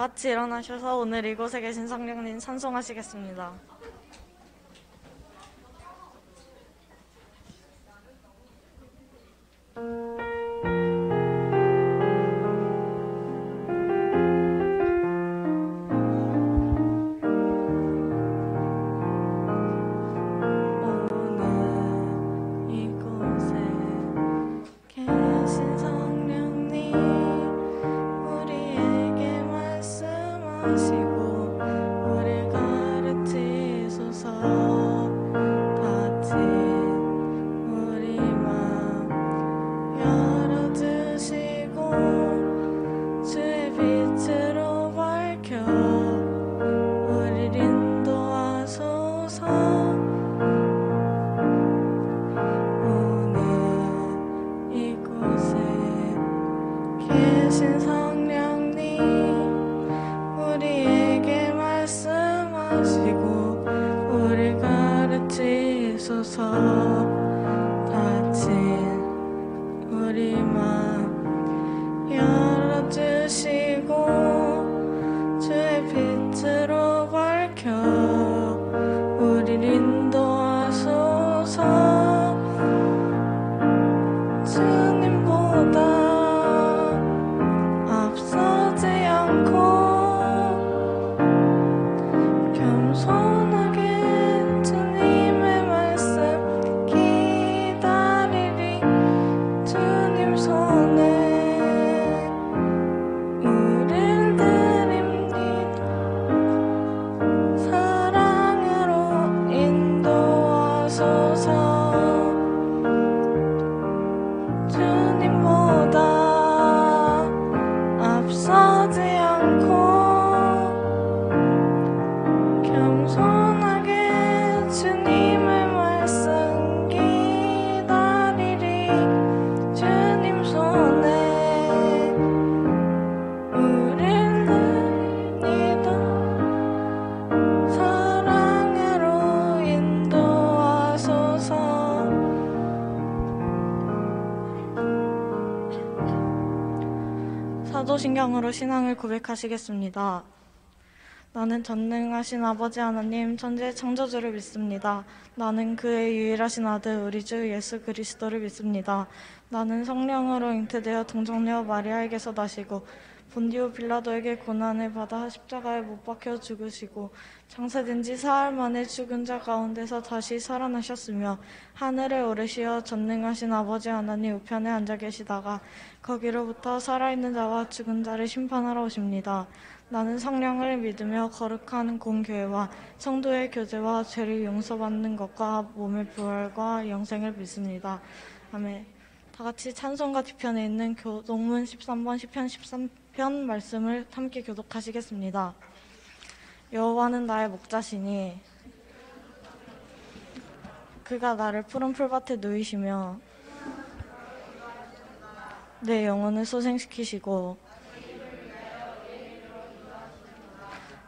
같이 일어나셔서 오늘 이곳에 계신 성령님 찬송하시겠습니다. 사도신경으로 신앙을 고백하시겠습니다. 나는 전능하신 아버지 하나님 천지의 창조주를 믿습니다. 나는 그의 유일하신 아들 우리 주 예수 그리스도를 믿습니다. 나는 성령으로 잉태되어 동정녀 마리아에게서 나시고 본디오 빌라도에게 고난을 받아 십자가에 못 박혀 죽으시고 장사된 지 사흘 만에 죽은 자 가운데서 다시 살아나셨으며 하늘에 오르시어 전능하신 아버지 하나님 우편에 앉아 계시다가 거기로부터 살아있는 자와 죽은 자를 심판하러 오십니다. 나는 성령을 믿으며 거룩한 공교회와 성도의 교제와 죄를 용서받는 것과 몸의 부활과 영생을 믿습니다. 아멘. 다 같이 찬송가 뒤편에 있는 교동문 13번 시편 13편 말씀을 함께 교독하시겠습니다. 여호와는 나의 목자시니 그가 나를 푸른 풀밭에 누이시며 내 영혼을 소생시키시고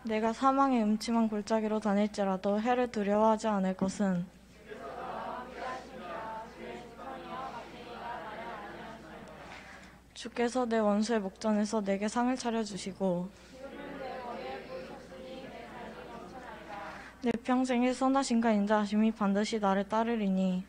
내가 사망의 음침한 골짜기로 다닐지라도 해를 두려워하지 않을 것은 주께서 내 원수의 목전에서 내게 상을 차려주시고 내 평생에 선하신가 인자하심이 반드시 나를 따르리니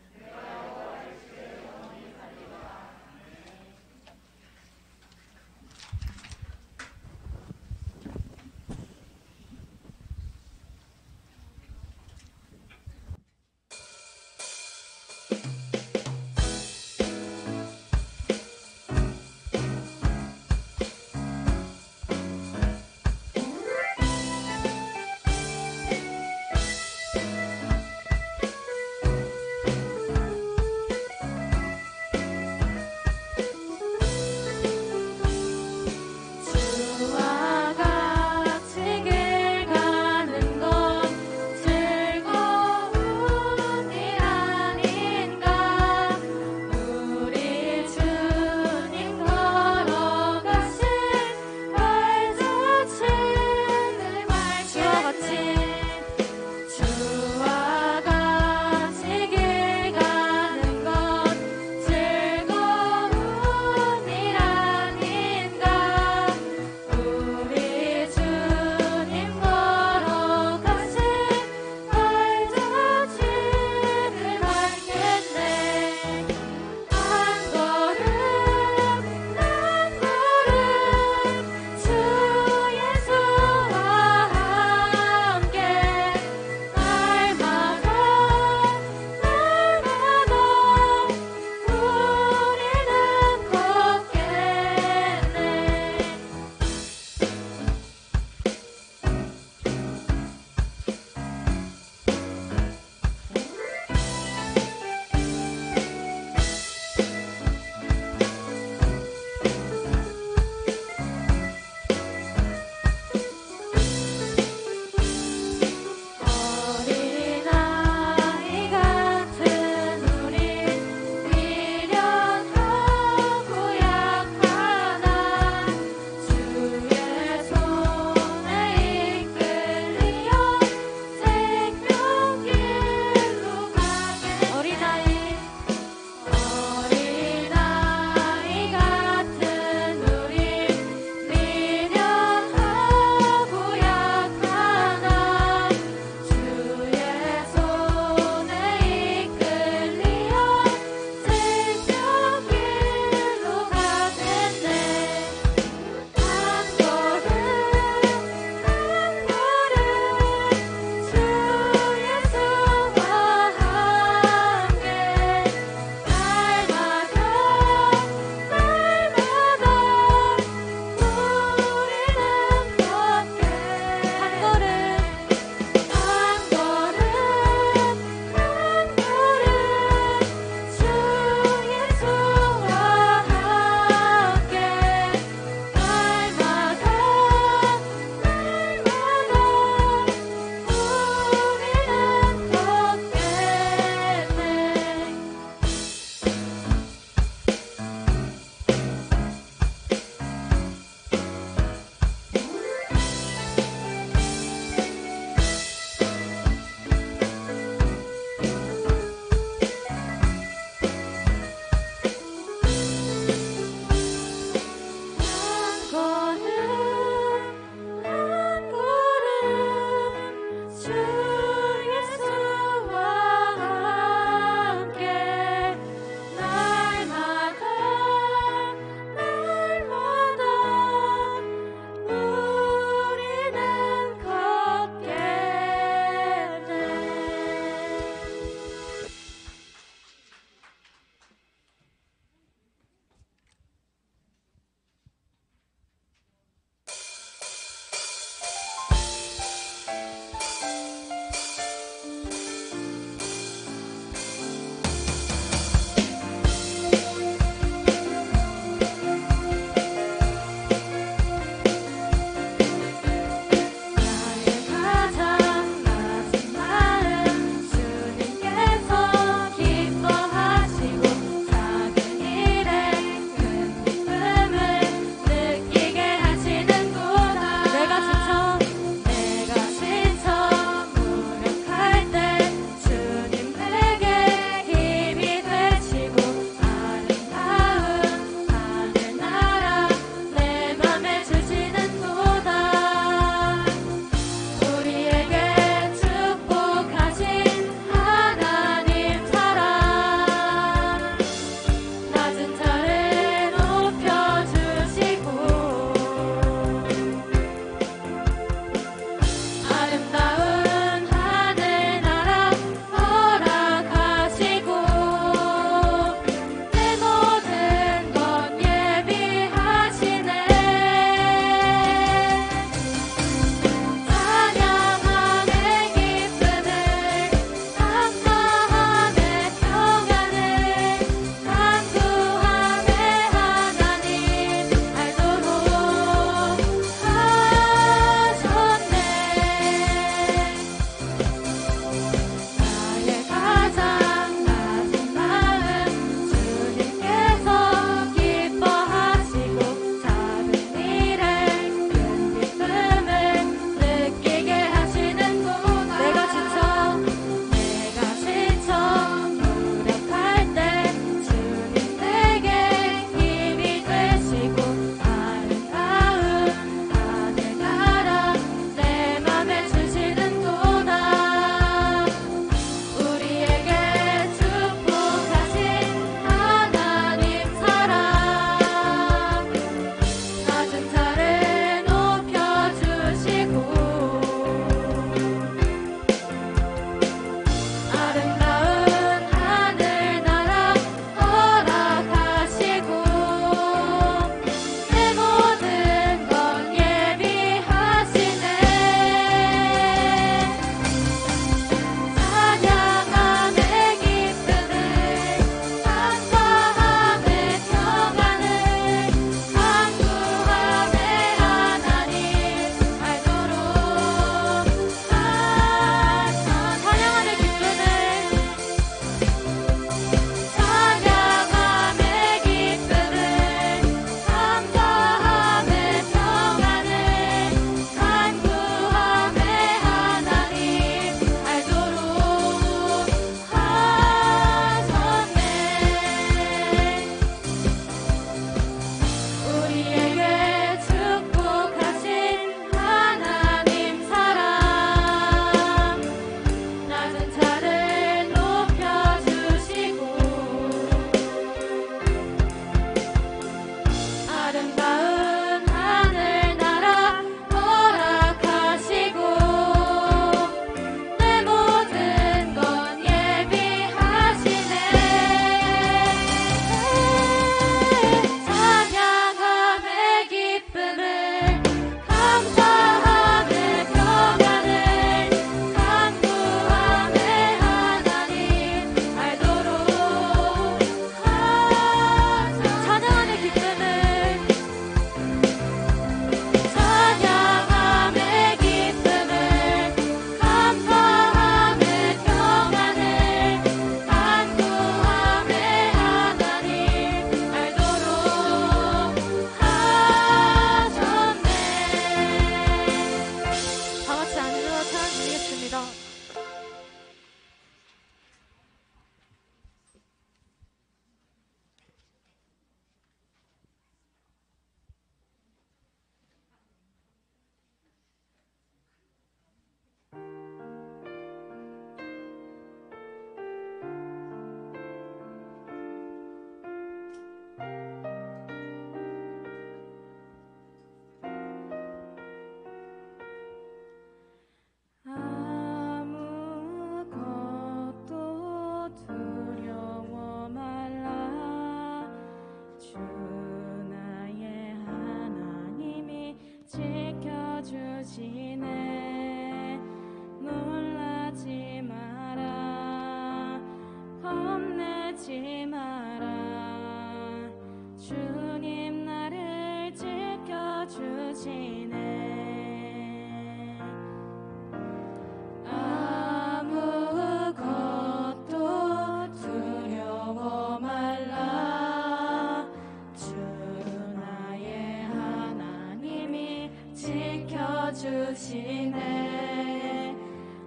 지켜주시네. 놀라지 마라, 겁내지 마라. 주님 나를 지켜주시네. 아무것도 두려워 말라. 주 나의 하나님이 지켜주시네.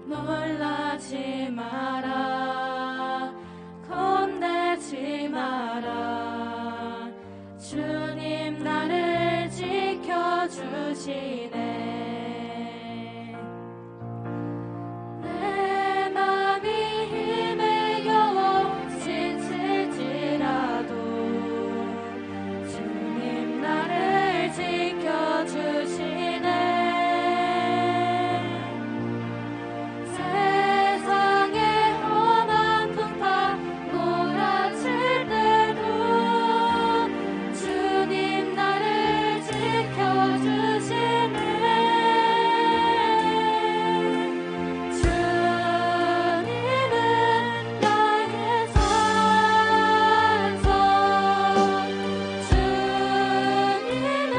놀라지 마라, 겁내지 마라. 주님 나를 지켜주시네. 내 맘이 힘에 겨워 지칠지라도 주님 나를 지켜주시네. 세상의 험한 풍파 몰아칠 때도 주님 나를 지켜주시네. 주님은 나의 산성, 주님은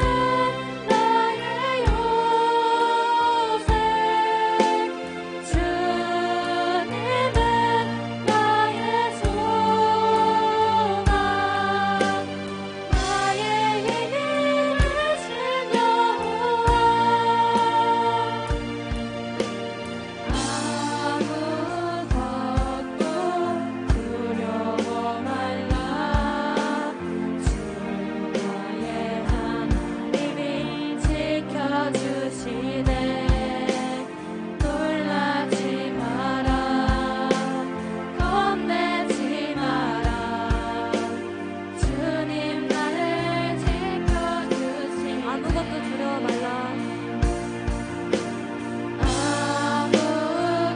나의 요새, 주님은 나의 소망, 나의 힘이 되신 여호와. 아무것도 두려워 말라. 주 나의 하나님이 지켜주시네. 놀라지 마라, 겁내지 마라. 주님 나를 지켜주시네. 아무것도 두려워 말라. 아무것도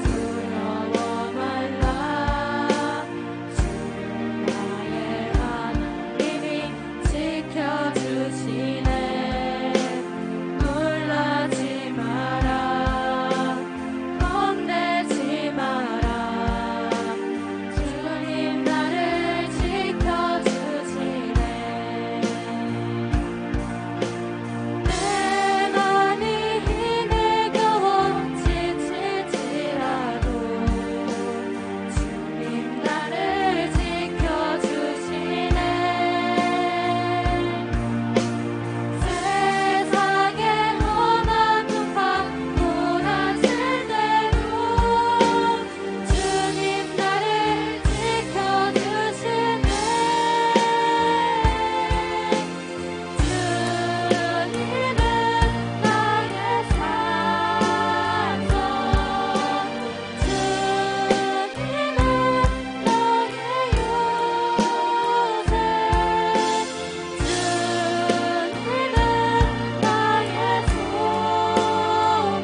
두려워 말라. 주 나의 하나님이 지켜주시네. 놀라지 마라, 겁내지 마라. 주님 나를 지켜주시네. 내 맘이 힘에 겨워 지칠지라도 주님 나를 지켜주시네. 세상의 험한 풍파 몰아칠 때도 주님 나를 지켜주시네. 주님은 나의 산성, 주님은 나의 요새, 주님은 나의 소망,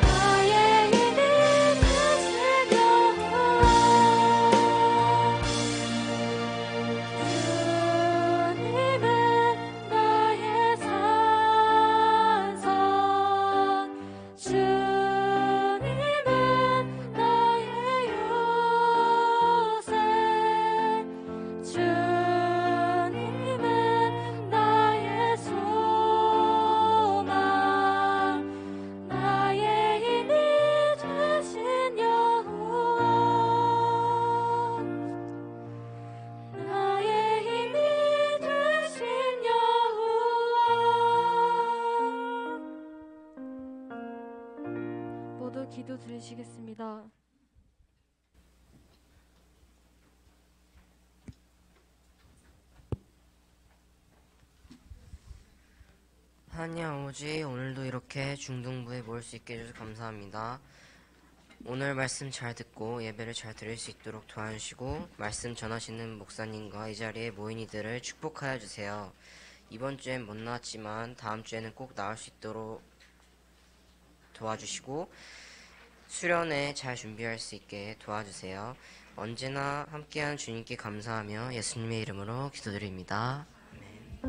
나의 힘이 되신 여호와. 주님은 나의 산성, 주님은 나의 요새, 주님은 나의 소망, 나의 힘이 되신 여호와. 나의 힘이 되신 여호와. 모두 기도 드리시겠습니다. 하나님 아버지, 오늘도 이렇게 중등부에 모일 수 있게 해주셔서 감사합니다. 오늘 말씀 잘 듣고 예배를 잘 드릴 수 있도록 도와주시고 말씀 전하시는 목사님과 이 자리에 모인 이들을 축복하여 주세요. 이번 주엔 못 나왔지만 다음 주에는 꼭 나올 수 있도록 도와주시고 수련회 잘 준비할 수 있게 도와주세요. 언제나 함께한 주님께 감사하며 예수님의 이름으로 기도드립니다. 아멘.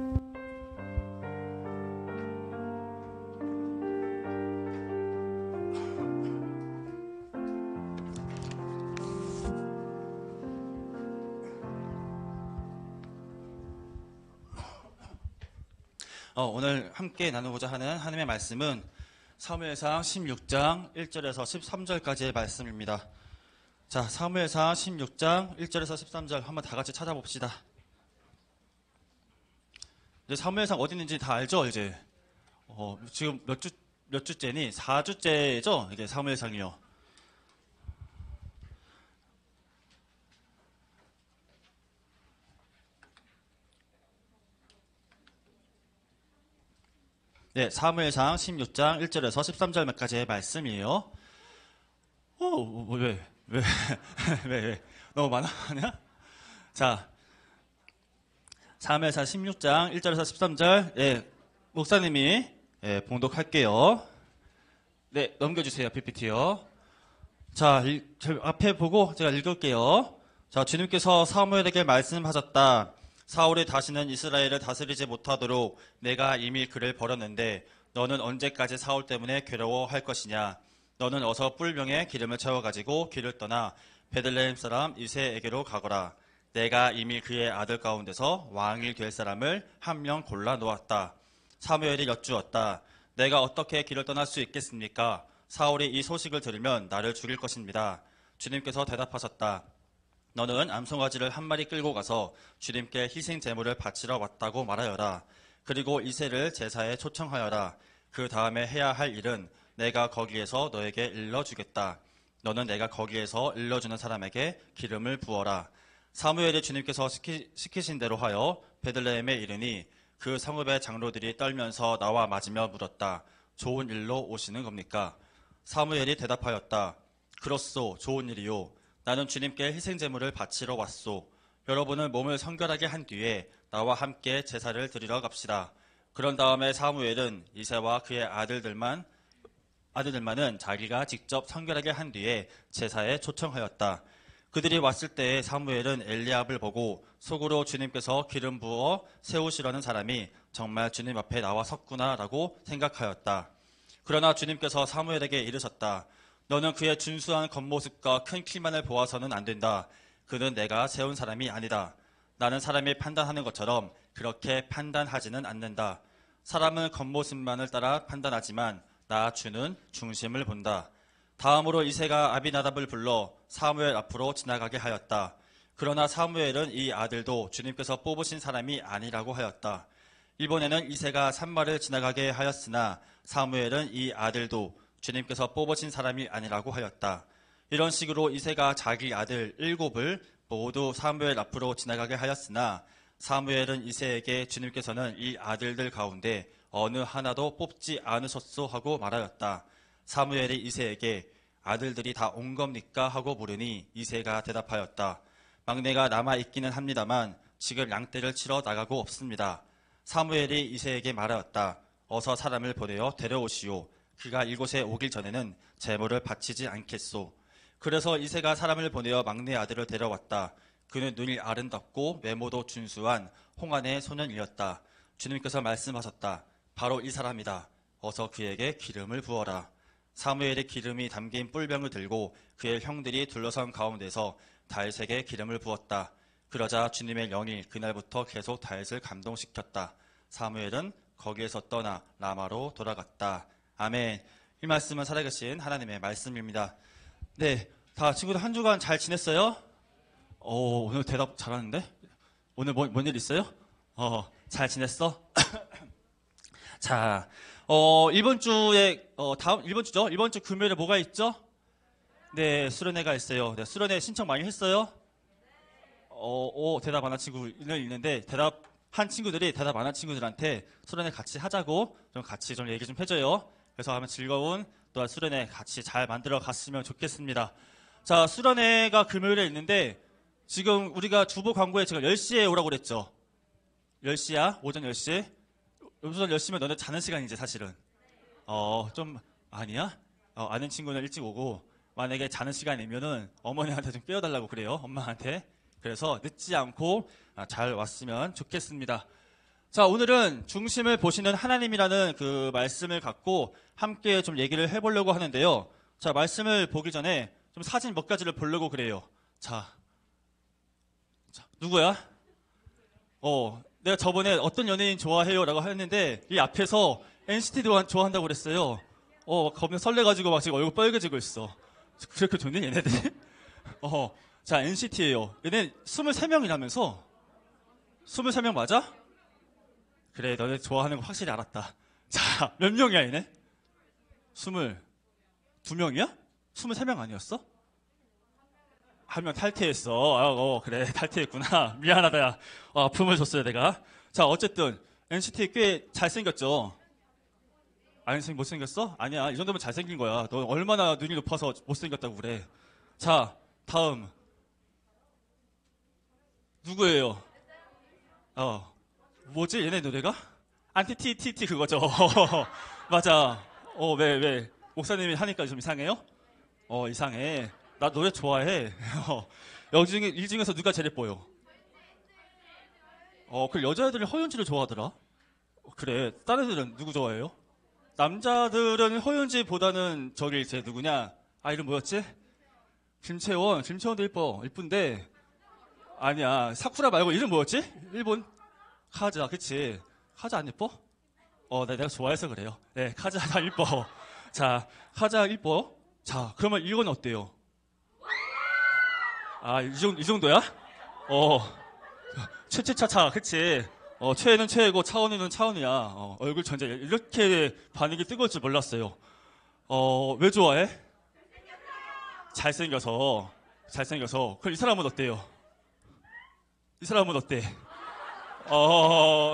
오늘 함께 나누고자 하는 하나님의 말씀은 사무엘상 16장 1절에서 13절까지의 말씀입니다. 자, 사무엘상 16장 1절에서 13절 한번 다 같이 찾아봅시다. 이제 사무엘상 어디 있는지 다 알죠, 이제. 지금 몇 주째니? 4주째죠? 이게 사무엘상이요. 네, 사무엘상 16장 1절에서 13절까지의 말씀이에요. 왜? 너무 많아? 아니야? 자, 사무엘상 16장 1절에서 13절, 예, 목사님이, 예, 봉독할게요. 네, 넘겨주세요, PPT요. 자, 앞에 보고 제가 읽을게요. 자, 주님께서 사무엘에게 말씀하셨다. 사울이 다시는 이스라엘을 다스리지 못하도록 내가 이미 그를 버렸는데 너는 언제까지 사울 때문에 괴로워할 것이냐. 너는 어서 뿔병에 기름을 채워가지고 길을 떠나 베들레헴 사람 이새에게로 가거라. 내가 이미 그의 아들 가운데서 왕이 될 사람을 한 명 골라 놓았다. 사무엘이 여쭈었다. 내가 어떻게 길을 떠날 수 있겠습니까? 사울이 이 소식을 들으면 나를 죽일 것입니다. 주님께서 대답하셨다. 너는 암송아지를 한 마리 끌고 가서 주님께 희생 제물을 바치러 왔다고 말하여라. 그리고 이새를 제사에 초청하여라. 그 다음에 해야 할 일은 내가 거기에서 너에게 일러주겠다. 너는 내가 거기에서 일러주는 사람에게 기름을 부어라. 사무엘이 주님께서 시키신 대로 하여 베들레헴에 이르니 그 성읍의 장로들이 떨면서 나와 맞으며 물었다. 좋은 일로 오시는 겁니까? 사무엘이 대답하였다. 그렇소, 좋은 일이요. 나는 주님께 희생제물을 바치러 왔소. 여러분은 몸을 성결하게 한 뒤에 나와 함께 제사를 드리러 갑시다. 그런 다음에 사무엘은 이새와 그의 아들들만은 자기가 직접 성결하게 한 뒤에 제사에 초청하였다. 그들이 왔을 때 사무엘은 엘리압을 보고 속으로 주님께서 기름 부어 세우시려는 사람이 정말 주님 앞에 나와 섰구나라고 생각하였다. 그러나 주님께서 사무엘에게 이르셨다. 너는 그의 준수한 겉모습과 큰 키만을 보아서는 안 된다. 그는 내가 세운 사람이 아니다. 나는 사람이 판단하는 것처럼 그렇게 판단하지는 않는다. 사람은 겉모습만을 따라 판단하지만 나 주는 중심을 본다. 다음으로 이새가 아비나답을 불러 사무엘 앞으로 지나가게 하였다. 그러나 사무엘은 이 아들도 주님께서 뽑으신 사람이 아니라고 하였다. 이번에는 이새가 산마를 지나가게 하였으나 사무엘은 이 아들도 주님께서 뽑으신 사람이 아니라고 하였다. 이런 식으로 이새가 자기 아들 7을 모두 사무엘 앞으로 지나가게 하였으나 사무엘은 이새에게 주님께서는 이 아들들 가운데 어느 하나도 뽑지 않으셨소 하고 말하였다. 사무엘이 이새에게 아들들이 다 온 겁니까? 하고 물으니 이새가 대답하였다. 막내가 남아있기는 합니다만 지금 양떼를 치러 나가고 없습니다. 사무엘이 이새에게 말하였다. 어서 사람을 보내어 데려오시오. 그가 이곳에 오길 전에는 제물을 바치지 않겠소. 그래서 이새가 사람을 보내어 막내 아들을 데려왔다. 그는 눈이 아름답고 외모도 준수한 홍안의 소년이었다. 주님께서 말씀하셨다. 바로 이 사람이다. 어서 그에게 기름을 부어라. 사무엘이 기름이 담긴 뿔병을 들고 그의 형들이 둘러선 가운데서 다윗에게 기름을 부었다. 그러자 주님의 영이 그날부터 계속 다윗을 감동시켰다. 사무엘은 거기에서 떠나 라마로 돌아갔다. 아멘. 이 말씀은 살아계신 하나님의 말씀입니다. 네, 다 친구들 한 주간 잘 지냈어요? 오늘 대답 잘하는데? 오늘 뭔 일 있어요? 잘 지냈어? 자, 이번 주에 이번 주죠? 이번 주 금요일에 뭐가 있죠? 네, 수련회가 있어요. 네, 수련회 신청 많이 했어요? 대답 안 한 친구는 있는데 대답한 친구들이 대답 안 한 친구들한테 수련회 같이 하자고 좀 같이 좀 얘기 좀 해줘요. 그래서 하면 즐거운 또한 수련회 같이 잘 만들어 갔으면 좋겠습니다. 자, 수련회가 금요일에 있는데 지금 우리가 주보 광고에 제가 10시에 오라고 그랬죠? 10시야? 오전 10시? 오전 10시면 너네 자는 시간이지 사실은. 좀 아니야? 아는 친구는 일찍 오고 만약에 자는 시간이면은 어머니한테 좀 깨워달라고 그래요. 엄마한테. 그래서 늦지 않고 잘 왔으면 좋겠습니다. 자, 오늘은 중심을 보시는 하나님이라는 그 말씀을 갖고 함께 좀 얘기를 해보려고 하는데요. 자, 말씀을 보기 전에 좀 사진 몇 가지를 보려고 그래요. 자, 누구야? 내가 저번에 어떤 연예인 좋아해요? 라고 했는데, 이 앞에서 NCT 좋아한다고 그랬어요. 겁나 설레가지고 막 지금 얼굴 빨개지고 있어. 그렇게 좋니, 얘네들이? 자, NCT예요. 얘네 23명이라면서? 23명 맞아? 그래, 너네 좋아하는 거 확실히 알았다. 자, 몇 명이야, 얘네? 22명이야? 23명 아니었어? 한 명 탈퇴했어. 그래, 탈퇴했구나. 미안하다, 야. 아픔을 줬어요, 내가. 자, 어쨌든, NCT 꽤 잘생겼죠? 못생겼어? 아니야, 이 정도면 잘생긴 거야. 너 얼마나 눈이 높아서 못생겼다고 그래. 자, 다음. 누구예요? 뭐지, 얘네 노래가? 안티티티티 그거죠. 맞아. 왜? 목사님이 하니까 좀 이상해요? 이상해. 나 노래 좋아해. 이 중에서 누가 제일 예뻐요? 그 여자애들이 허윤지를 좋아하더라. 그래. 다른 애들은 누구 좋아해요? 남자들은 허윤지보다는 저기 이제 누구냐? 이름 뭐였지? 김채원도 이쁜데 아니야. 사쿠라 말고 이름 뭐였지? 일본 카즈아, 그치? 카즈아 안 예뻐? 내가 좋아해서 그래요. 네, 카즈아 다 이뻐. 자, 카즈아 이뻐. 자, 그러면 이건 어때요? 이 정도야? 최차차, 그치? 최애는 최애고 차원이는 차원이야. 얼굴 전체 이렇게 반응이 뜨거울 줄 몰랐어요. 왜 좋아해? 잘생겨서. 그럼 이 사람은 어때요? 이 사람은 어때?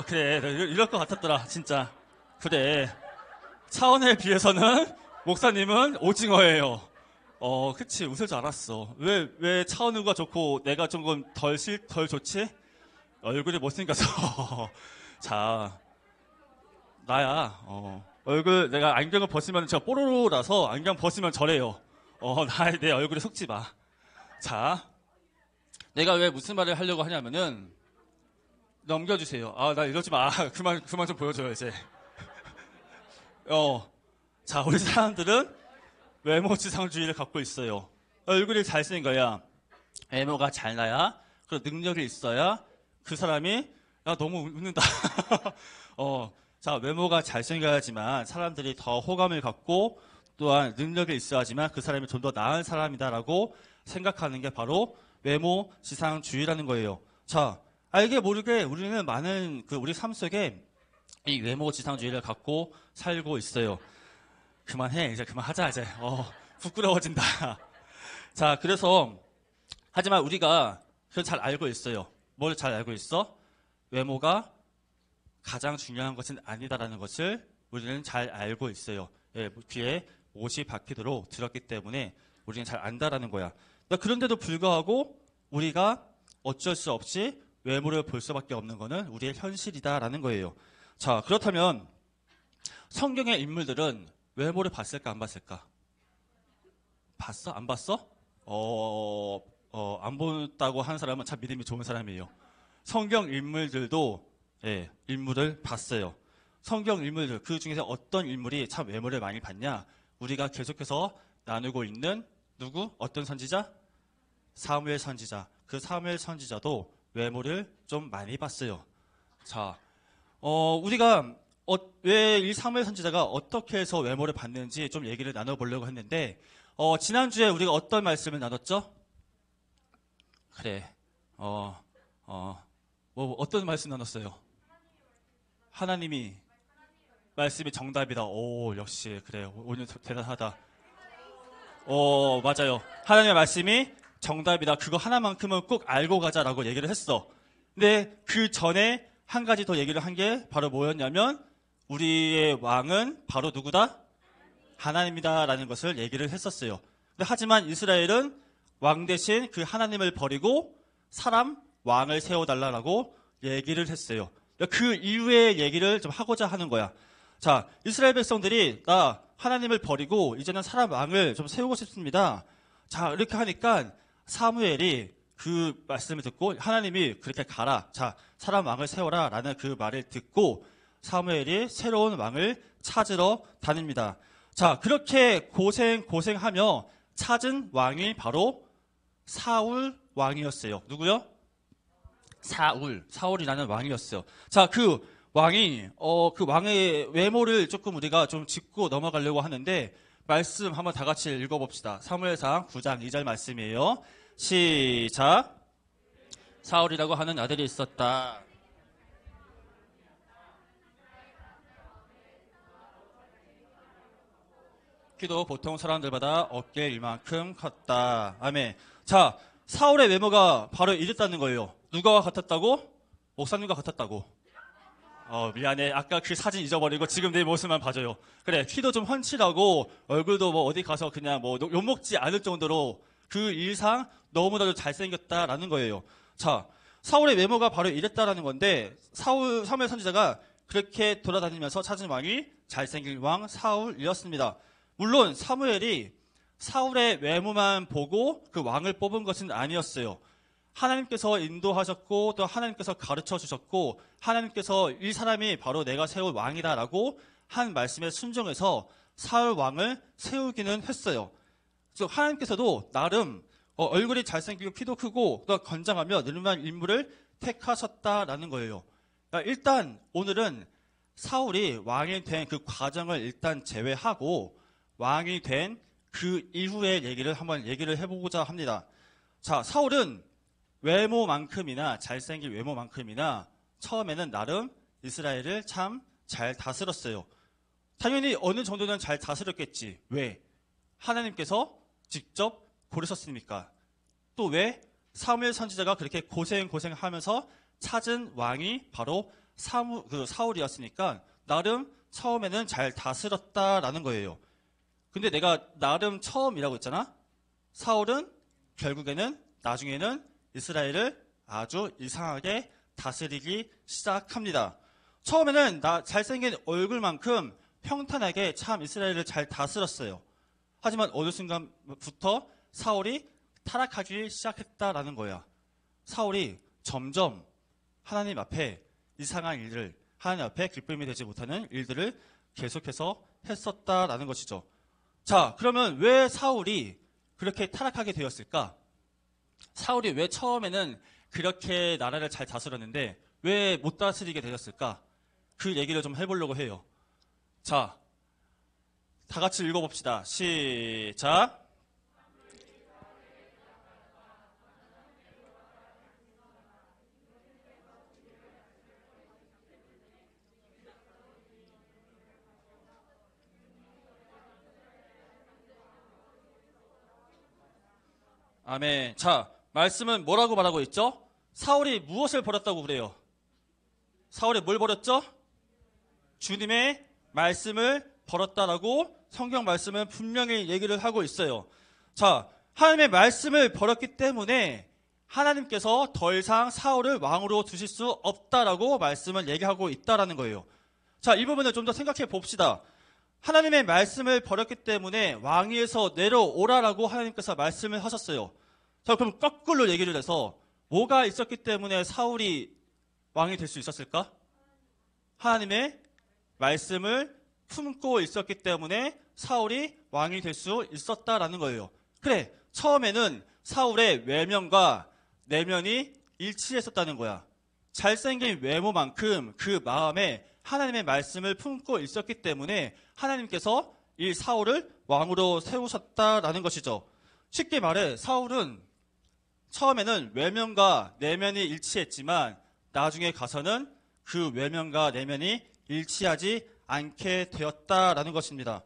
그래. 이럴 것 같았더라, 진짜. 그래. 차원에 비해서는 목사님은 오징어예요. 그치. 웃을 줄 알았어. 왜 차원우가 좋고 내가 조금 덜 좋지? 얼굴이 못생겨서. 자, 나야. 얼굴, 내가 안경을 벗으면 제가 뽀로로라서 안경 벗으면 저래요. 내 얼굴에 속지 마. 자, 내가 왜 무슨 말을 하려고 하냐면은, 넘겨주세요. 나 이러지 마. 그만 좀 보여줘요, 이제. 자, 우리 사람들은 외모지상주의를 갖고 있어요. 얼굴이 잘생겨야, 외모가 잘 나야, 그리고 능력이 있어야, 그 사람이, 너무 웃는다. 자, 외모가 잘생겨야지만 사람들이 더 호감을 갖고, 또한 능력이 있어야지만 그 사람이 좀 더 나은 사람이다라고 생각하는 게 바로 외모지상주의라는 거예요. 자, 알게 모르게 우리는 많은 우리 삶 속에 이 외모지상주의를 갖고 살고 있어요. 그만해, 이제 그만하자, 이제. 부끄러워진다. 자, 그래서 하지만 우리가 그걸 잘 알고 있어요. 뭘 잘 알고 있어? 외모가 가장 중요한 것은 아니다라는 것을 우리는 잘 알고 있어요. 귀에 못이 박히도록 들었기 때문에 우리는 잘 안다라는 거야. 그런데도 불구하고 우리가 어쩔 수 없이 외모를 볼 수밖에 없는 것은 우리의 현실이다라는 거예요. 자, 그렇다면 성경의 인물들은 외모를 봤을까 안 봤을까? 봤어? 안 봤어? 안 본다고 하는 사람은 참 믿음이 좋은 사람이에요. 성경 인물들도 인물을 봤어요. 성경 인물들, 그 중에서 어떤 인물이 참 외모를 많이 봤냐? 우리가 계속해서 나누고 있는 누구? 어떤 선지자? 사무엘 선지자. 그 사무엘 선지자도 외모를 좀 많이 봤어요. 자, 우리가 왜 이 사무엘 선지자가 어떻게 해서 외모를 봤는지 좀 얘기를 나눠보려고 했는데, 지난주에 우리가 어떤 말씀을 나눴죠? 그래, 어떤 말씀 나눴어요? 하나님이 말씀이 정답이다. 오, 역시 그래. 오늘 대단하다. 맞아요. 하나님의 말씀이 정답이다. 그거 하나만큼은 꼭 알고 가자라고 얘기를 했어. 근데 그 전에 한 가지 더 얘기를 한 게 바로 뭐였냐면 우리의 왕은 바로 누구다? 하나님이다라는 것을 얘기를 했었어요. 근데 하지만 이스라엘은 왕 대신 그 하나님을 버리고 사람 왕을 세워달라고 얘기를 했어요. 그 이후의 얘기를 좀 하고자 하는 거야. 자, 이스라엘 백성들이 나 하나님을 버리고 이제는 사람 왕을 좀 세우고 싶습니다. 자, 이렇게 하니까 사무엘이 그 말씀을 듣고 하나님이 그렇게 가라. 자, 사람 왕을 세워라. 라는 그 말을 듣고 사무엘이 새로운 왕을 찾으러 다닙니다. 자, 그렇게 고생하며 찾은 왕이 바로 사울 왕이었어요. 누구요? 사울이라는 왕이었어요. 자, 그 왕이 그 왕의 외모를 조금 우리가 좀 짚고 넘어가려고 하는데 말씀 한번 다 같이 읽어봅시다. 사무엘상 9장 2절 말씀이에요. 시작. 사울이라고 하는 아들이 있었다. 키도 보통 사람들보다 어깨 이만큼 컸다. 아멘. 자, 사울의 외모가 바로 이랬다는 거예요. 누가 같았다고? 목사님과 같았다고. 미안해. 아까 그 사진 잊어버리고 지금 내 모습만 봐줘요. 그래, 키도 좀 훤칠하고 얼굴도 뭐 어디 가서 그냥 뭐 욕먹지 않을 정도로 그 일상 너무나도 잘생겼다라는 거예요. 자, 사울의 외모가 바로 이랬다라는 건데 사무엘 선지자가 그렇게 돌아다니면서 찾은 왕이 잘생긴 왕 사울이었습니다. 물론 사무엘이 사울의 외모만 보고 그 왕을 뽑은 것은 아니었어요. 하나님께서 인도하셨고 또 하나님께서 가르쳐 주셨고 하나님께서 이 사람이 바로 내가 세울 왕이다라고 한 말씀에 순종해서 사울 왕을 세우기는 했어요. 그래서 하나님께서도 나름 얼굴이 잘생기고 키도 크고 또 건장하며 능력한 인물을 택하셨다라는 거예요. 그러니까 일단 오늘은 사울이 왕이 된 그 과정을 일단 제외하고 왕이 된 그 이후의 얘기를 한번 얘기를 해보고자 합니다. 자, 사울은 외모만큼이나 잘생긴 외모만큼이나 처음에는 나름 이스라엘을 참 잘 다스렸어요. 당연히 어느 정도는 잘 다스렸겠지. 왜? 하나님께서 직접 고르셨으니까. 또 왜? 사무엘 선지자가 그렇게 고생하면서 찾은 왕이 바로 사울이었으니까 나름 처음에는 잘 다스렸다라는 거예요. 근데 내가 나름 처음이라고 했잖아. 사울은 결국에는 나중에는 이스라엘을 아주 이상하게 다스리기 시작합니다. 처음에는 잘생긴 얼굴만큼 평탄하게 참 이스라엘을 잘 다스렸어요. 하지만 어느 순간부터 사울이 타락하기 시작했다라는 거야. 사울이 점점 하나님 앞에 이상한 일을, 하나님 앞에 기쁨이 되지 못하는 일들을 계속해서 했었다라는 것이죠. 자, 그러면 왜 사울이 그렇게 타락하게 되었을까? 사울이 왜 처음에는 그렇게 나라를 잘 다스렸는데 왜 못 다스리게 되었을까? 그 얘기를 좀 해보려고 해요. 자, 다 같이 읽어봅시다. 시작. 아멘. 자, 말씀은 뭐라고 말하고 있죠? 사울이 무엇을 버렸다고 그래요? 사울이 뭘 버렸죠? 주님의 말씀을 버렸다라고 성경 말씀은 분명히 얘기를 하고 있어요. 자, 하나님의 말씀을 버렸기 때문에 하나님께서 더 이상 사울을 왕으로 두실 수 없다라고 말씀을 얘기하고 있다라는 거예요. 자, 이 부분을 좀 더 생각해 봅시다. 하나님의 말씀을 버렸기 때문에 왕위에서 내려오라라고 하나님께서 말씀을 하셨어요. 자, 그럼 거꾸로 얘기를 해서 뭐가 있었기 때문에 사울이 왕이 될 수 있었을까? 하나님의 말씀을 품고 있었기 때문에 사울이 왕이 될 수 있었다라는 거예요. 그래, 처음에는 사울의 외면과 내면이 일치했었다는 거야. 잘생긴 외모만큼 그 마음에 하나님의 말씀을 품고 있었기 때문에 하나님께서 이 사울을 왕으로 세우셨다라는 것이죠. 쉽게 말해 사울은 처음에는 외면과 내면이 일치했지만 나중에 가서는 그 외면과 내면이 일치하지 않게 되었다라는 것입니다.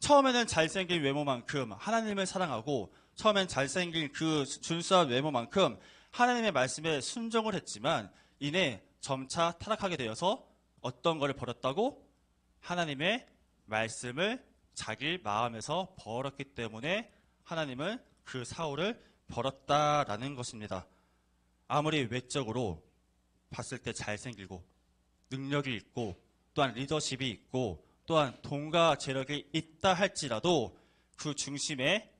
처음에는 잘생긴 외모만큼 하나님을 사랑하고 처음엔 잘생긴 그 준수한 외모만큼 하나님의 말씀에 순종을 했지만 이내 점차 타락하게 되어서 어떤 것을 버렸다고? 하나님의 말씀을 자기 마음에서 버렸기 때문에 하나님은 그 사울을 버렸다라는 것입니다. 아무리 외적으로 봤을 때 잘생기고 능력이 있고 또한 리더십이 있고 또한 돈과 재력이 있다 할지라도 그 중심에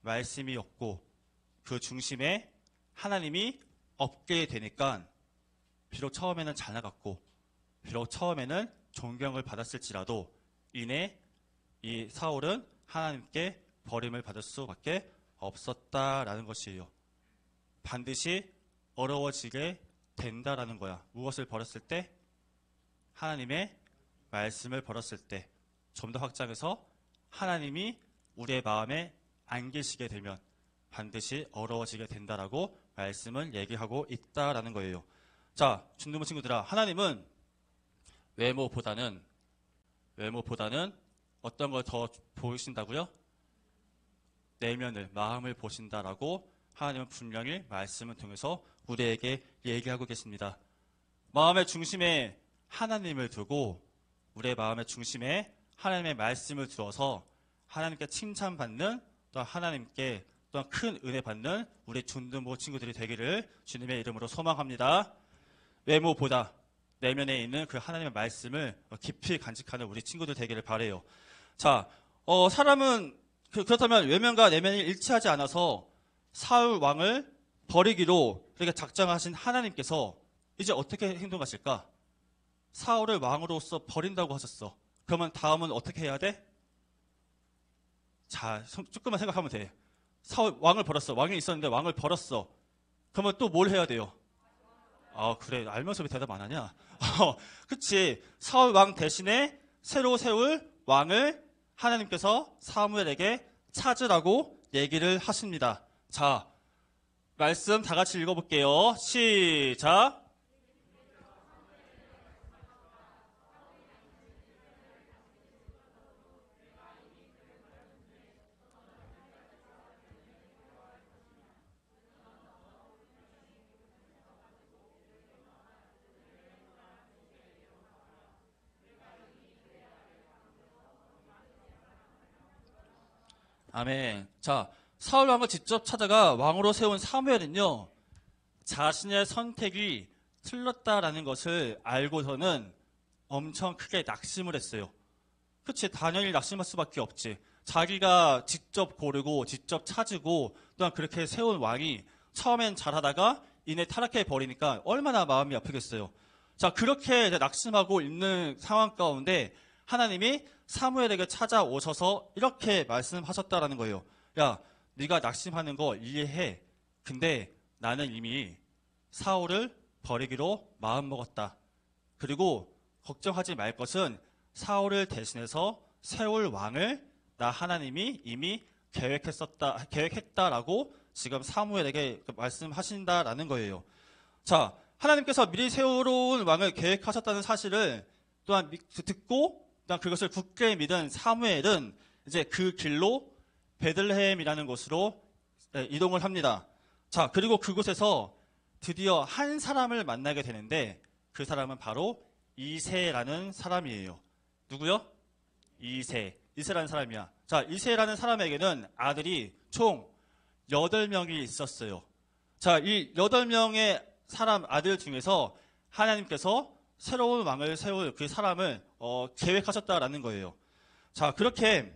말씀이 없고 그 중심에 하나님이 없게 되니까 비록 처음에는 잘 나갔고 비록 처음에는 존경을 받았을지라도 이내 이 사울은 하나님께 버림을 받을 수밖에 없었다라는 것이에요. 반드시 어려워지게 된다라는 거야. 무엇을 버렸을 때? 하나님의 말씀을 버렸을 때. 좀 더 확장해서 하나님이 우리의 마음에 안 계시게 되면 반드시 어려워지게 된다라고 말씀을 얘기하고 있다라는 거예요. 자, 중등부 친구들아, 하나님은 외모보다는 어떤 걸 더 보이신다고요? 내면을, 마음을 보신다라고 하나님은 분명히 말씀을 통해서 우리에게 얘기하고 계십니다. 마음의 중심에 하나님을 두고 우리의 마음의 중심에 하나님의 말씀을 두어서 하나님께 칭찬받는, 또 하나님께 또한 큰 은혜 받는 우리 중등부 친구들이 되기를 주님의 이름으로 소망합니다. 외모보다 내면에 있는 그 하나님의 말씀을 깊이 간직하는 우리 친구들 되기를 바라요. 자, 사람은 그렇다면 외면과 내면이 일치하지 않아서 사울 왕을 버리기로 그렇게 작정하신 하나님께서 이제 어떻게 행동하실까? 사울을 왕으로서 버린다고 하셨어. 그러면 다음은 어떻게 해야 돼? 자, 조금만 생각하면 돼. 사울 왕을 버렸어. 왕이 있었는데 왕을 버렸어. 그러면 또 뭘 해야 돼요? 아, 그래. 알면서 왜 대답 안 하냐? 그치. 사울 왕 대신에 새로 세울 왕을 하나님께서 사무엘에게 찾으라고 얘기를 하십니다. 자, 말씀 다 같이 읽어볼게요. 시작. 아멘. 자, 사울 왕을 직접 찾아가 왕으로 세운 사무엘은요, 자신의 선택이 틀렸다라는 것을 알고서는 엄청 크게 낙심을 했어요. 그치, 당연히 낙심할 수밖에 없지. 자기가 직접 고르고 직접 찾고 또한 그렇게 세운 왕이 처음엔 잘하다가 이내 타락해 버리니까 얼마나 마음이 아프겠어요. 자, 그렇게 이제 낙심하고 있는 상황 가운데 하나님이 사무엘에게 찾아오셔서 이렇게 말씀하셨다라는 거예요. 야, 네가 낙심하는 거 이해해. 근데 나는 이미 사울을 버리기로 마음먹었다. 그리고 걱정하지 말 것은 사울을 대신해서 세울 왕을 나 하나님이 이미 계획했다라고 지금 사무엘에게 말씀하신다라는 거예요. 자, 하나님께서 미리 세워놓은 왕을 계획하셨다는 사실을 또한 듣고 또한 그것을 굳게 믿은 사무엘은 이제 그 길로 베들레헴이라는 곳으로 이동을 합니다. 자, 그리고 그곳에서 드디어 한 사람을 만나게 되는데 그 사람은 바로 이새라는 사람이에요. 누구요? 이새라는 사람이야. 자, 이새라는 사람에게는 아들이 총 8명이 있었어요. 자, 이 8명의 사람 아들 중에서 하나님께서 새로운 왕을 세울 그 사람을 계획하셨다라는 거예요. 자, 그렇게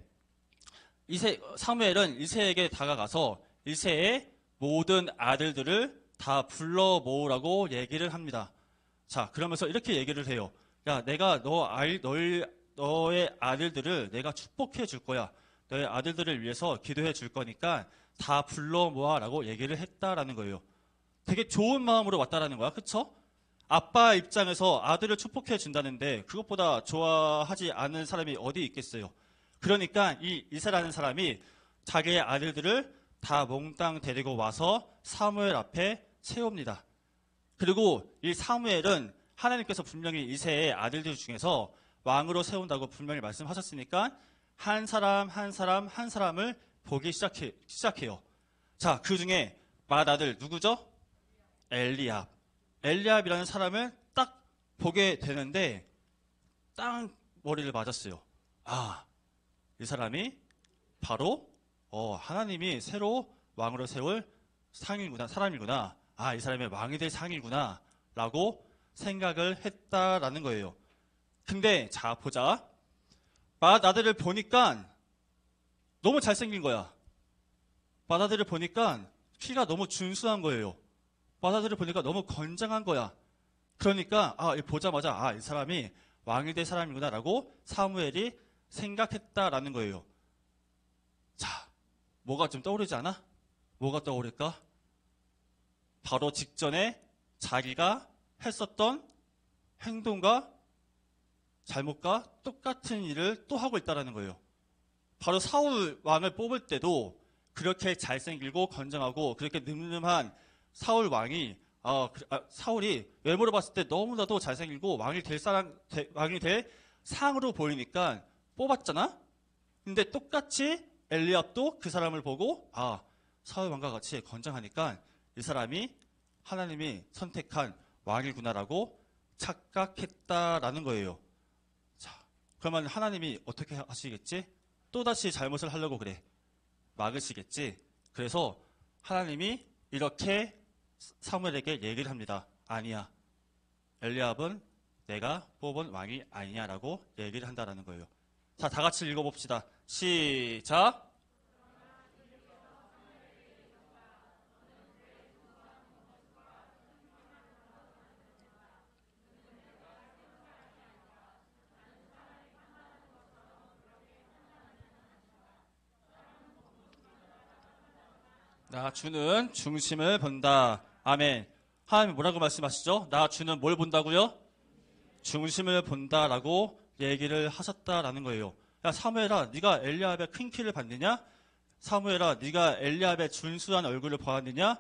사무엘은 이새에게 다가가서 이새의 모든 아들들을 다 불러 모으라고 얘기를 합니다. 자, 그러면서 이렇게 얘기를 해요. 야, 내가 너의 아들들을 내가 축복해 줄 거야. 너의 아들들을 위해서 기도해 줄 거니까 다 불러 모아라고 얘기를 했다라는 거예요. 되게 좋은 마음으로 왔다라는 거야. 그쵸? 아빠 입장에서 아들을 축복해 준다는데 그것보다 좋아하지 않은 사람이 어디 있겠어요. 그러니까 이 이새라는 사람이 자기의 아들들을 다 몽땅 데리고 와서 사무엘 앞에 세웁니다. 그리고 이 사무엘은 하나님께서 분명히 이새의 아들들 중에서 왕으로 세운다고 분명히 말씀하셨으니까 한 사람 한 사람을 보기 시작해요. 자, 그 중에 맏아들 누구죠? 엘리압이라는 사람을 딱 보게 되는데 딱 머리를 맞았어요. 아, 이 사람이 바로 하나님이 새로 왕으로 세울 사람이구나. 아, 이 사람의 왕이 될 상이구나 라고 생각을 했다라는 거예요. 근데 자, 보자. 맏아들을 보니까 너무 잘생긴 거야. 맏아들을 보니까 키가 너무 준수한 거예요. 맏아들을 보니까 너무 건장한 거야. 그러니까 보자마자 이 사람이 왕이 될 사람이구나 라고 사무엘이 생각했다라는 거예요. 자, 뭐가 좀 떠오르지 않아? 뭐가 떠오를까? 바로 직전에 자기가 했었던 행동과 잘못과 똑같은 일을 또 하고 있다는 거예요. 바로 사울 왕을 뽑을 때도 그렇게 잘생기고 건장하고 그렇게 늠름한 사울 왕이 사울이 외모로 봤을 때 너무나도 잘생기고 왕이 될 상으로 보이니까 뽑았잖아. 근데 똑같이 엘리압도 그 사람을 보고 사울 왕과 같이 건장하니까 이 사람이 하나님이 선택한 왕이구나라고 착각했다라는 거예요. 자, 그러면 하나님이 어떻게 하시겠지? 또다시 잘못을 하려고 그래. 막으시겠지. 그래서 하나님이 이렇게 사무엘에게 얘기를 합니다. 아니야. 엘리압은 내가 뽑은 왕이 아니냐라고 얘기를 한다라는 거예요. 자, 다 같이 읽어봅시다. 시작. 나 주는 중심을 본다. 아멘. 하나님 뭐라고 말씀하시죠? 나 주는 뭘 본다고요? 중심을 본다라고 얘기를 하셨다라는 거예요. 야, 사무엘아, 네가 엘리압의 큰 키를 봤느냐? 사무엘아, 네가 엘리압의 준수한 얼굴을 보았느냐?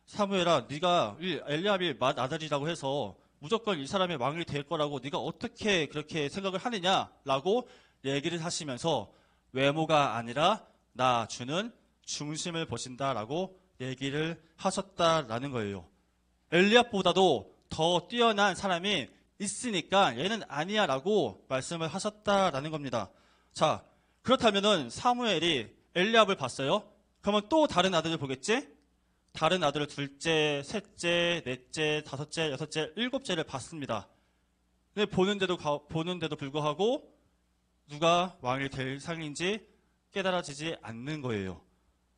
사무엘아, 네가 엘리압이 맏아들이라고 해서 무조건 이 사람의 왕이 될 거라고 네가 어떻게 그렇게 생각을 하느냐라고 얘기를 하시면서 외모가 아니라 나 주는 중심을 보신다라고 얘기를 하셨다라는 거예요. 엘리압보다도 더 뛰어난 사람이 있으니까 얘는 아니야라고 말씀을 하셨다라는 겁니다. 자, 그렇다면은 사무엘이 엘리압을 봤어요. 그러면 또 다른 아들을 보겠지? 다른 아들을 둘째, 셋째, 넷째, 다섯째, 여섯째, 일곱째를 봤습니다. 근데 보는데도 불구하고 누가 왕이 될 상인지 깨달아지지 않는 거예요.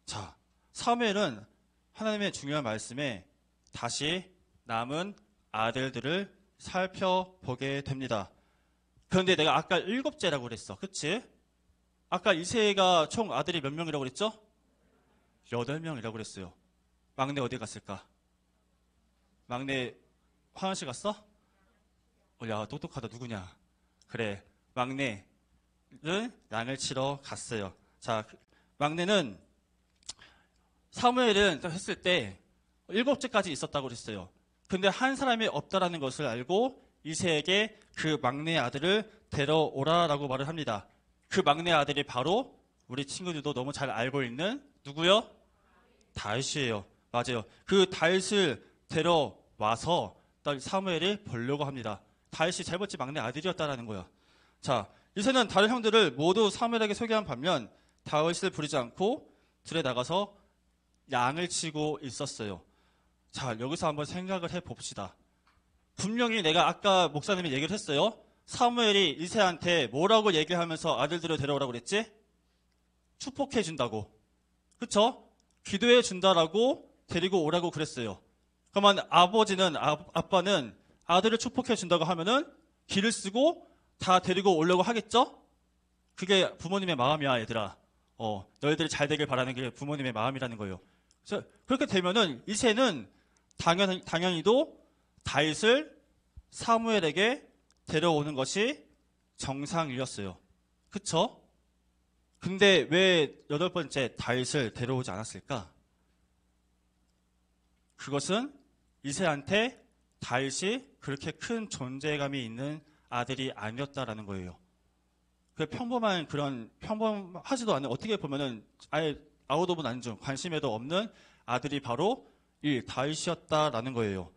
자, 사무엘은 하나님의 중요한 말씀에 다시 남은 아들들을 살펴보게 됩니다. 그런데 내가 아까 일곱째라고 그랬어. 그치? 아까 이세가 총 아들이 몇 명이라고 그랬죠? 8명이라고 그랬어요. 막내 어디 갔을까? 막내 화장실 갔어? 야, 똑똑하다. 누구냐? 그래, 막내는 양을 치러 갔어요. 자, 막내는 사무엘은 했을 때 7째까지 있었다고 그랬어요. 근데 한 사람이 없다라는 것을 알고 이새에게 그 막내 아들을 데려오라라고 말을 합니다. 그 막내 아들이 바로 우리 친구들도 너무 잘 알고 있는 누구요? 다윗이에요. 맞아요. 그 다윗을 데려와서 사무엘이 보려고 합니다. 다윗이 잘못지 막내 아들이었다라는 거야. 자, 이새는 다른 형들을 모두 사무엘에게 소개한 반면 다윗을 부리지 않고 들에 나가서 양을 치고 있었어요. 자, 여기서 한번 생각을 해봅시다. 분명히 내가 아까 목사님이 얘기를 했어요. 사무엘이 이새한테 뭐라고 얘기하면서 아들들을 데려오라고 그랬지? 축복해준다고. 그쵸? 기도해준다라고 데리고 오라고 그랬어요. 그러면 아빠는 아들을 축복해준다고 하면은 길을 쓰고 다 데리고 오려고 하겠죠? 그게 부모님의 마음이야, 얘들아. 너희들이 잘 되길 바라는 게 부모님의 마음이라는 거예요. 그래서 그렇게 되면은 이새는 당연히도 다윗을 사무엘에게 데려오는 것이 정상이었어요. 그쵸? 근데 왜 8번째 다윗을 데려오지 않았을까? 그것은 이새한테 다윗이 그렇게 큰 존재감이 있는 아들이 아니었다라는 거예요. 평범하지도 않은, 어떻게 보면은 아예 아웃 오브 난중, 관심에도 없는 아들이 바로 이 다윗이었다라는 거예요.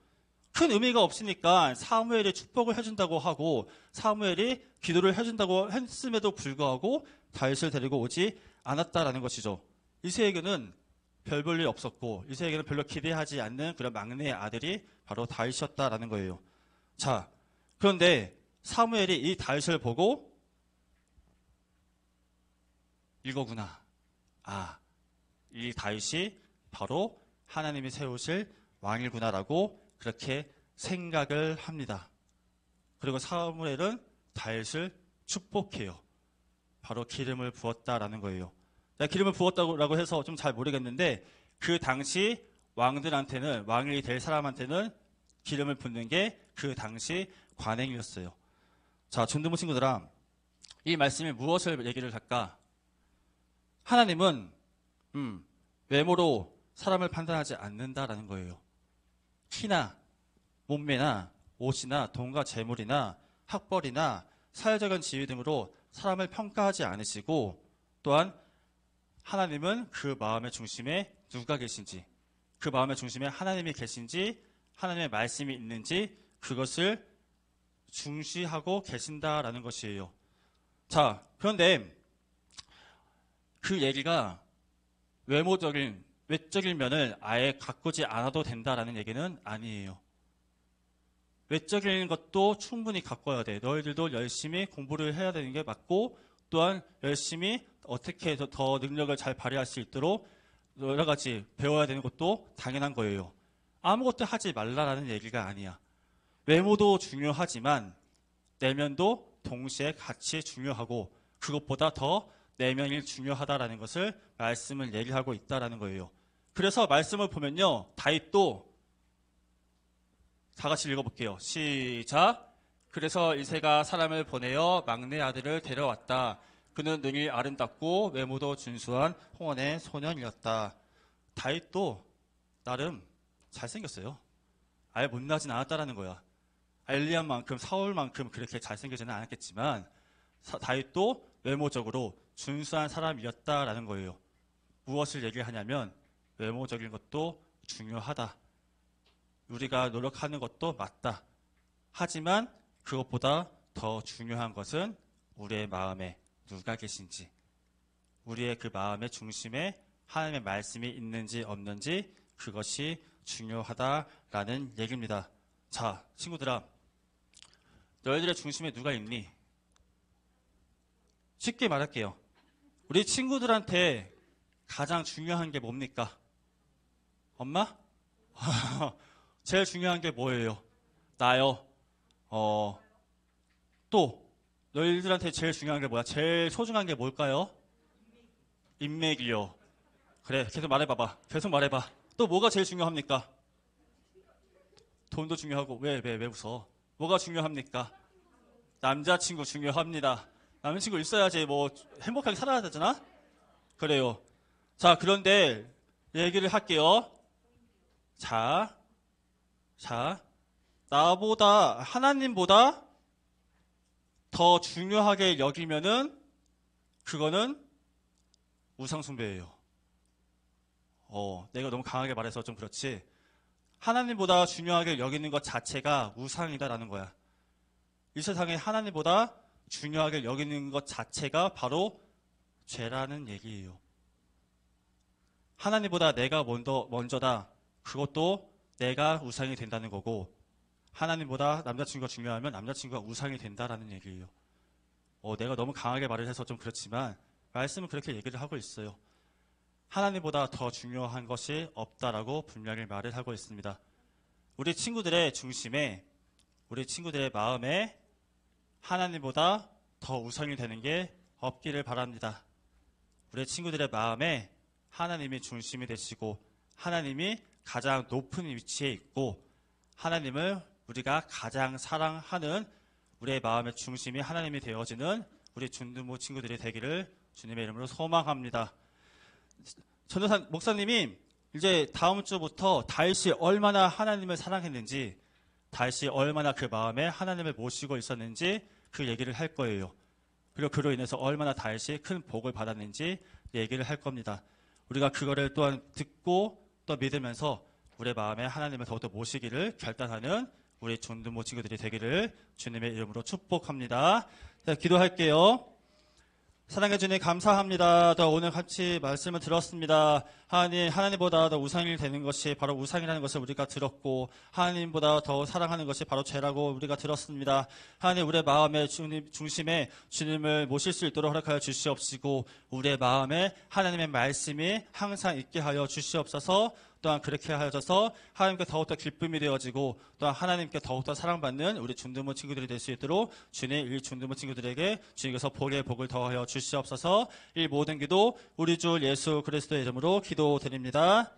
큰 의미가 없으니까 사무엘이 축복을 해준다고 하고 사무엘이 기도를 해준다고 했음에도 불구하고 다윗을 데리고 오지 않았다라는 것이죠. 이새에게는 별 볼 일 없었고 이새에게는 별로 기대하지 않는 그런 막내 아들이 바로 다윗이었다라는 거예요. 자, 그런데 사무엘이 이 다윗을 보고 이거구나. 이 다윗이 바로 하나님이 세우실 왕이구나라고 그렇게 생각을 합니다. 그리고 사무엘은 다윗을 축복해요. 바로 기름을 부었다라는 거예요. 기름을 부었다고 해서 좀 잘 모르겠는데 그 당시 왕들한테는, 왕이 될 사람한테는 기름을 붓는 게 그 당시 관행이었어요. 자, 전두부 친구들아, 이 말씀이 무엇을 얘기를 할까? 하나님은 외모로 사람을 판단하지 않는다라는 거예요. 키나 몸매나 옷이나 돈과 재물이나 학벌이나 사회적인 지위 등으로 사람을 평가하지 않으시고, 또한 하나님은 그 마음의 중심에 누가 계신지, 그 마음의 중심에 하나님이 계신지, 하나님의 말씀이 있는지 그것을 중시하고 계신다라는 것이에요. 자, 그런데 그 얘기가 외적인 면을 아예 가꾸지 않아도 된다라는 얘기는 아니에요. 외적인 것도 충분히 가꿔야 돼. 너희들도 열심히 공부를 해야 되는 게 맞고, 또한 열심히 어떻게 해서 더 능력을 잘 발휘할 수 있도록 여러 가지 배워야 되는 것도 당연한 거예요. 아무것도 하지 말라라는 얘기가 아니야. 외모도 중요하지만 내면도 동시에 같이 중요하고, 그것보다 더 내면이 중요하다라는 것을 말씀을 얘기하고 있다라는 거예요. 그래서 말씀을 보면요, 다윗도 다 같이 읽어볼게요. 시작. 그래서 이새가 사람을 보내어 막내 아들을 데려왔다. 그는 능히 아름답고 외모도 준수한 홍원의 소년이었다. 다윗도 나름 잘생겼어요. 아예 못나진 않았다라는 거야. 엘리야만큼, 사울만큼 그렇게 잘생기지는 않았겠지만 다윗도 외모적으로 준수한 사람이었다라는 거예요. 무엇을 얘기하냐면 외모적인 것도 중요하다. 우리가 노력하는 것도 맞다. 하지만 그것보다 더 중요한 것은 우리의 마음에 누가 계신지, 우리의 그 마음의 중심에 하나님의 말씀이 있는지 없는지, 그것이 중요하다라는 얘기입니다. 자, 친구들아, 너희들의 중심에 누가 있니? 쉽게 말할게요. 우리 친구들한테 가장 중요한 게 뭡니까? 엄마? 제일 중요한 게 뭐예요? 나요. 또 너희들한테 제일 중요한 게 뭐야? 제일 소중한 게 뭘까요? 인맥이요. 그래, 계속 말해봐봐. 계속 말해봐. 또 뭐가 제일 중요합니까? 돈도 중요하고. 왜 웃어? 뭐가 중요합니까? 남자친구 중요합니다. 남자친구 있어야지 뭐 행복하게 살아야 되잖아? 그래요. 자, 그런데 얘기를 할게요. 자, 나보다, 하나님보다 더 중요하게 여기면은 그거는 우상숭배예요. 내가 너무 강하게 말해서 좀 그렇지. 하나님보다 중요하게 여기는 것 자체가 우상이다라는 거야. 이 세상에 하나님보다 중요하게 여기는 것 자체가 바로 죄라는 얘기예요. 하나님보다 내가 먼저다. 그것도 내가 우상이 된다는 거고, 하나님보다 남자친구가 중요하면 남자친구가 우상이 된다라는 얘기예요. 내가 너무 강하게 말을 해서 좀 그렇지만 말씀은 그렇게 얘기를 하고 있어요. 하나님보다 더 중요한 것이 없다라고 분명히 말을 하고 있습니다. 우리 친구들의 중심에, 우리 친구들의 마음에 하나님보다 더 우상이 되는 게 없기를 바랍니다. 우리 친구들의 마음에 하나님이 중심이 되시고, 하나님이 가장 높은 위치에 있고, 하나님을 우리가 가장 사랑하는 우리의 마음의 중심이 하나님이 되어지는 우리 준두모 친구들이 되기를 주님의 이름으로 소망합니다. 전도사 목사님이 이제 다음 주부터 다윗이 얼마나 하나님을 사랑했는지, 다윗이 얼마나 그 마음에 하나님을 모시고 있었는지 그 얘기를 할 거예요. 그리고 그로 인해서 얼마나 다윗이 큰 복을 받았는지 얘기를 할 겁니다. 우리가 그거를 또한 듣고 또 믿으면서 우리의 마음에 하나님을 더욱더 모시기를 결단하는 우리 전두모 친구들이 되기를 주님의 이름으로 축복합니다. 자, 기도할게요. 사랑해 주님 감사합니다. 더 오늘 같이 말씀을 들었습니다. 하나님보다 더 우상이 되는 것이 바로 우상이라는 것을 우리가 들었고, 하나님보다 더 사랑하는 것이 바로 죄라고 우리가 들었습니다. 하나님, 우리의 마음의 중심에 주님을 모실 수 있도록 허락하여 주시옵시고, 우리의 마음에 하나님의 말씀이 항상 있게 하여 주시옵소서. 또한 그렇게 하여져서 하나님께 더욱더 기쁨이 되어지고, 또한 하나님께 더욱더 사랑받는 우리 준두모 친구들이 될 수 있도록 주님, 이 준두모 친구들에게 주님께서 복의 복을 더하여 주시옵소서. 이 모든 기도 우리 주 예수 그리스도의 이름으로 기도드립니다.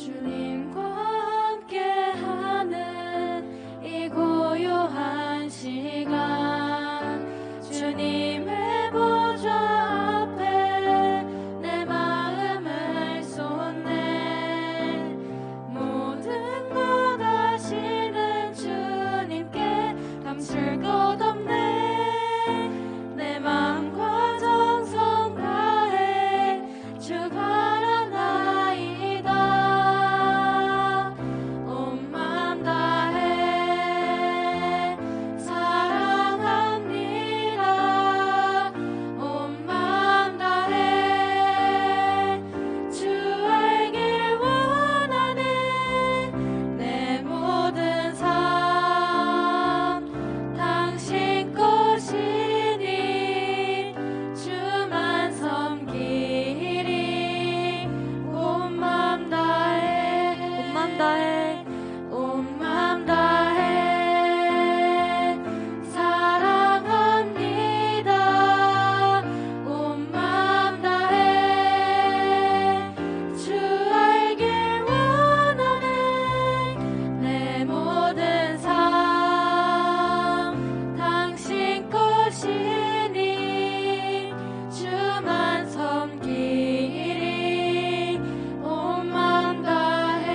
주님과 함께하는 이 고요한 시간 주님의 보좌 앞에 내 마음을 쏟네 모든 것 아시는 주님께 감출 것 없네 내 마음과 정성 다해 주 바라나이다 온 마음 다해 사랑합니다 온 마음 다해 주 알길 원하는 내 모든 삶 당신 것이니 주만 섬기리 온 마음 다해 온 마음 다해 온 마음 다해 사랑합니다 온 마음 다해 주 알길 원하는 내 모든 삶 당신 것이니 주만 섬기리 온 마음 다해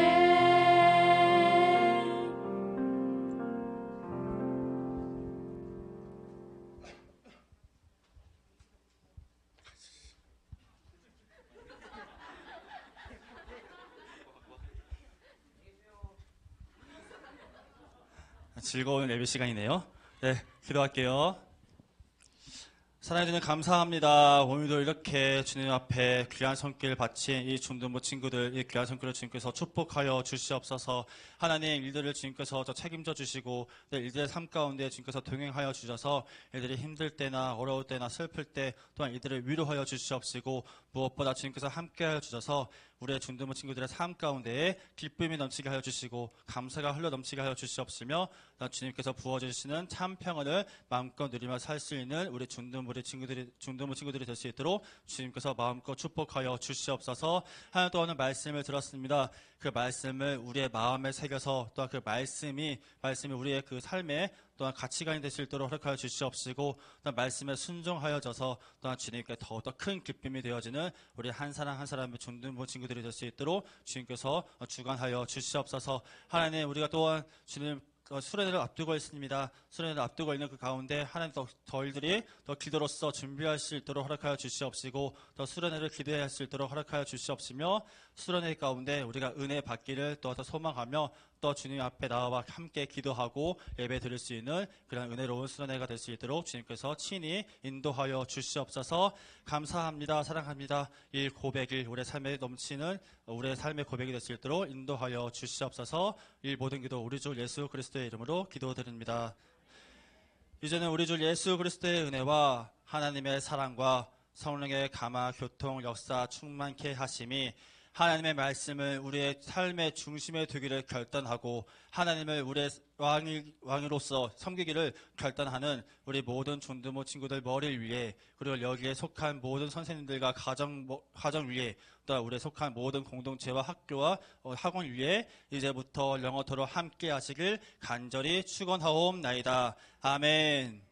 즐거운 예배 시간이네요. 네, 기도할게요. 사랑해 주님 감사합니다. 오늘도 이렇게 주님 앞에 귀한 손길 바친 이 중등부 친구들, 이 귀한 손길을 주님께서 축복하여 주시옵소서. 하나님 일들을 주님께서 책임져 주시고 이들의 삶 가운데 주님께서 동행하여 주셔서 이들이 힘들 때나 어려울 때나 슬플 때 또한 이들을 위로하여 주시옵시고 무엇보다 주님께서 함께하여 주셔서 우리의 중등부 친구들의 삶 가운데에 기쁨이 넘치게 하여 주시고 감사가 흘러 넘치게 하여 주시옵시며 주님께서 부어주시는 참 평안을 마음껏 누리며 살 수 있는 우리 중등부 친구들이 될 수 있도록 주님께서 마음껏 축복하여 주시옵소서. 하나 또 오늘 말씀을 들었습니다. 그 말씀을 우리의 마음에 새겨서 또한 그 말씀이 우리의 그 삶에 또한 가치관이 될 수 있도록 허락하여 주시옵시고 또한 말씀에 순종하여져서 또한 주님께 더욱더 큰 기쁨이 되어지는 우리 한 사람 한 사람의 중등부 친구들이 될 수 있도록 주님께서 주관하여 주시옵소서. 하나님 우리가 또한 주님 수련회를 앞두고 있습니다. 수련회를 앞두고 있는 그 가운데 하나님 저희들이 더 기도로서 준비할 수 있도록 허락하여 주시옵시고 더 수련회를 기도해야 할 수 있도록 허락하여 주시옵시며 수련회 가운데 우리가 은혜 받기를 또 더 소망하며 또 주님 앞에 나와 함께 기도하고 예배 드릴 수 있는 그런 은혜로운 수련회가 될 수 있도록 주님께서 친히 인도하여 주시옵소서. 감사합니다. 사랑합니다. 이 고백이 우리의 삶에 넘치는 우리의 삶의 고백이 될 수 있도록 인도하여 주시옵소서. 이 모든 기도 우리 주 예수 그리스도의 이름으로 기도드립니다. 이제는 우리 주 예수 그리스도의 은혜와 하나님의 사랑과 성령의 감화 교통 역사 충만케 하심이 하나님의 말씀을 우리의 삶의 중심에 두기를 결단하고 하나님을 우리의 왕으로서 섬기기를 결단하는 우리 모든 중등부 친구들 머리를 위해 그리고 여기에 속한 모든 선생님들과 가정 위에 또 우리에 속한 모든 공동체와 학교와 학원 위에 이제부터 영원토록 함께 하시길 간절히 축원하옵나이다. 아멘.